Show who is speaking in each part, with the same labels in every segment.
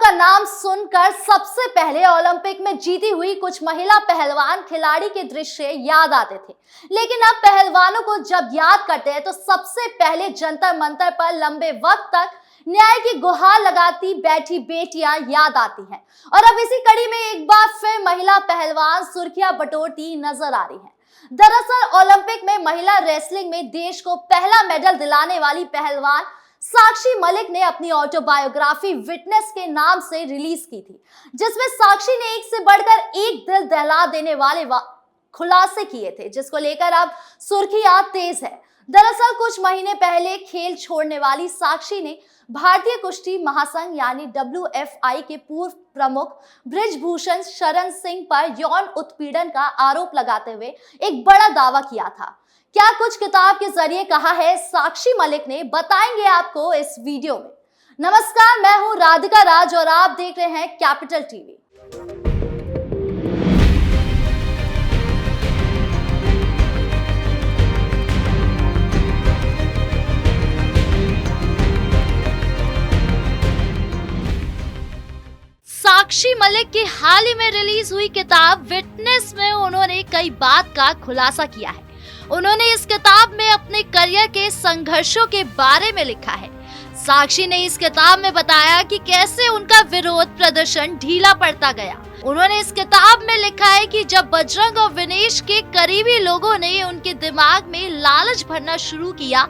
Speaker 1: का नाम सुनकर सबसे पहले ओलंपिक में जीती हुई कुछ महिला पहलवान खिलाड़ी के दृश्य याद आते थे। लेकिन अब पहलवानों को जब याद करते हैं तो सबसे पहले जंतर मंतर पर लंबे वक्त तक न्याय की गुहार लगाती बैठी बेटियां याद आती हैं। और अब इसी कड़ी में एक बार फिर महिला पहलवान सुर्खियां बटोरती नजर आ रही हैं। दरअसल ओलंपिक में महिला रेसलिंग में देश को पहला मेडल दिलाने वाली पहलवान साक्षी मलिक ने अपनी ऑटोबायोग्राफी विटनेस के नाम से रिलीज की थी, जिसमें साक्षी ने एक से बढ़कर एक दिल दहला देने वाले खुलासे किए थे, जिसको लेकर अब सुर्खियां तेज है। दरअसल कुछ महीने पहले खेल छोड़ने वाली साक्षी ने भारतीय कुश्ती महासंघ यानी WFI के पूर्व प्रमुख बृजभूषण शरण सिंह पर यौन उत्पीड़न का आरोप लगाते हुए एक बड़ा दावा किया था। क्या कुछ किताब के जरिए कहा है साक्षी मलिक ने, बताएंगे आपको इस वीडियो में। नमस्कार, मैं हूं राधिका राज और आप देख रहे हैं कैपिटल टीवी। साक्षी मलिक की हाल ही में रिलीज हुई किताब विटनेस में उन्होंने कई बात का खुलासा किया है। उन्होंने इस किताब में अपने करियर के संघर्षों के बारे में लिखा है। साक्षी ने इस किताब में बताया कि कैसे उनका विरोध प्रदर्शन ढीला पड़ता गया। उन्होंने इस किताब में लिखा है कि जब बजरंग और विनेश के करीबी लोगों ने उनके दिमाग में लालच भरना शुरू किया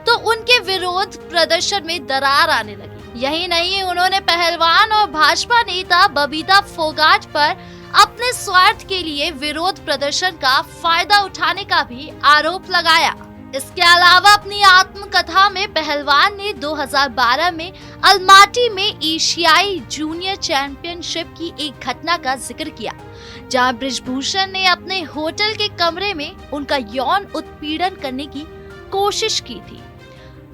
Speaker 1: तो उनके विरोध प्रदर्शन में दरार आने लगी। यही नहीं, उन्होंने पहलवान और भाजपा नेता बबीता फोगाट पर अपने स्वार्थ के लिए विरोध प्रदर्शन का फायदा उठाने का भी आरोप लगाया। इसके अलावा अपनी आत्मकथा में पहलवान ने 2012 में अलमाटी में एशियाई जूनियर चैंपियनशिप की एक घटना का जिक्र किया, जहां बृजभूषण ने अपने होटल के कमरे में उनका यौन उत्पीड़न करने की कोशिश की थी।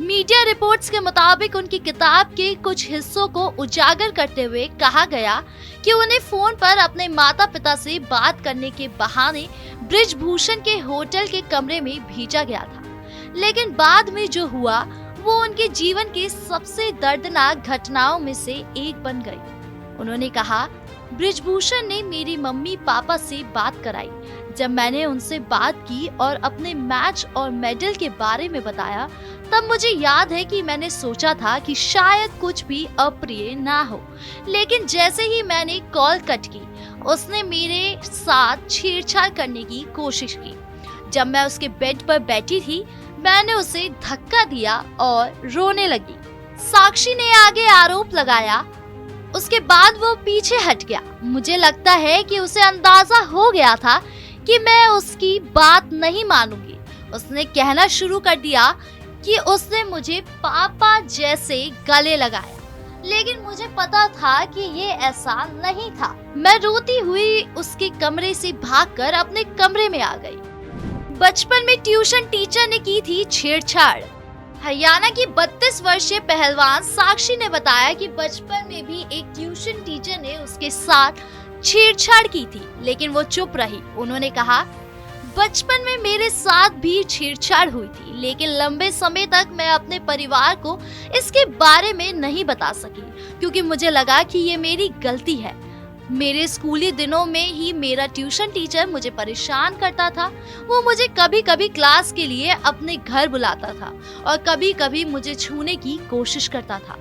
Speaker 1: मीडिया रिपोर्ट्स के मुताबिक उनकी किताब के कुछ हिस्सों को उजागर करते हुए कहा गया कि उन्हें फोन पर अपने माता पिता से बात करने के बहाने बृजभूषण के होटल के कमरे में भेजा गया था, लेकिन बाद में जो हुआ वो उनके जीवन की सबसे दर्दनाक घटनाओं में से एक बन गई। उन्होंने कहा, बृजभूषण ने मेरी मम्मी पापा से बात कराई। जब मैंने उनसे बात की और अपने मैच और मेडल के बारे में बताया, तब मुझे याद है कि मैंने सोचा था कि शायद कुछ भी अप्रिय ना हो, लेकिन जैसे ही मैंने कॉल कट की, उसने मेरे साथ छेड़छाड़ करने की कोशिश की। जब मैं उसके बेड पर बैठी थी, मैंने उसे धक्का दिया और रोने लगी। साक्षी ने आगे आरोप लगाया, उसके बाद वो पीछे हट गया। मुझे लगता है कि उसे अंदाजा हो गया था कि मैं उसकी बात नहीं मानूंगी। उसने कहना शुरू कर दिया कि उसने मुझे पापा जैसे गले लगाया, लेकिन मुझे पता था कि ये ऐसा नहीं था। मैं रोती हुई उसके कमरे से भागकर अपने कमरे में आ गई। बचपन में ट्यूशन टीचर ने की थी छेड़छाड़। हरियाणा की 32 वर्षीय पहलवान साक्षी ने बताया कि बचपन में भी एक ट्यूशन टीचर ने उसके साथ छेड़छाड़ की थी, लेकिन वो चुप रही। उन्होंने कहा, बचपन में मेरे साथ भी छेड़छाड़ हुई थी, लेकिन लंबे समय तक मैं अपने परिवार को इसके बारे में नहीं बता सकी, क्योंकि मुझे लगा कि ये मेरी गलती है। मेरे स्कूली दिनों में ही मेरा ट्यूशन टीचर मुझे परेशान करता था। वो मुझे कभी कभी क्लास के लिए अपने घर बुलाता था और कभी कभी मुझे छूने की कोशिश करता था।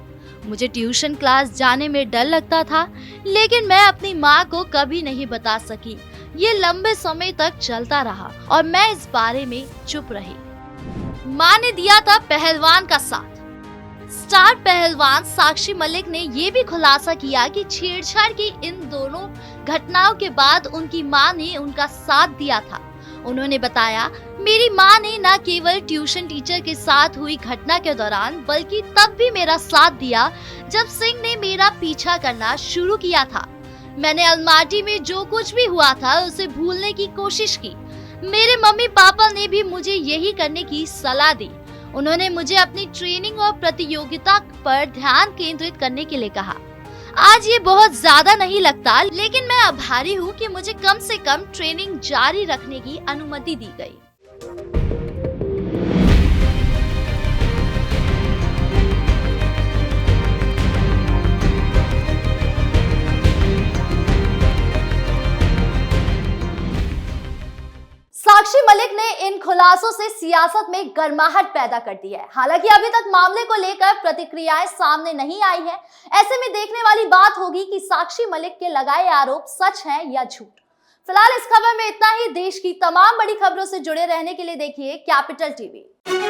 Speaker 1: मुझे ट्यूशन क्लास जाने में डर लगता था, लेकिन मैं अपनी माँ को कभी नहीं बता सकी। ये लंबे समय तक चलता रहा और मैं इस बारे में चुप रही। माँ ने दिया था पहलवान का साथ। स्टार पहलवान साक्षी मलिक ने ये भी खुलासा किया कि छेड़छाड़ की इन दोनों घटनाओं के बाद उनकी माँ ने उनका साथ दिया था। उन्होंने बताया, मेरी माँ ने न केवल ट्यूशन टीचर के साथ हुई घटना के दौरान बल्कि तब भी मेरा साथ दिया जब सिंह ने मेरा पीछा करना शुरू किया था। मैंने अलमाटी में जो कुछ भी हुआ था उसे भूलने की कोशिश की। मेरे मम्मी पापा ने भी मुझे यही करने की सलाह दी। उन्होंने मुझे अपनी ट्रेनिंग और प्रतियोगिता पर ध्यान केंद्रित करने के लिए कहा। आज ये बहुत ज्यादा नहीं लगता, लेकिन मैं आभारी हूँ कि मुझे कम से कम ट्रेनिंग जारी रखने की अनुमति दी गई। मलिक ने इन खुलासों से सियासत में गर्माहट पैदा कर दी है। हालांकि अभी तक मामले को लेकर प्रतिक्रियाएं सामने नहीं आई हैं। ऐसे में देखने वाली बात होगी कि साक्षी मलिक के लगाए आरोप सच हैं या झूठ। फिलहाल इस खबर में इतना ही। देश की तमाम बड़ी खबरों से जुड़े रहने के लिए देखिए कैपिटल टीवी।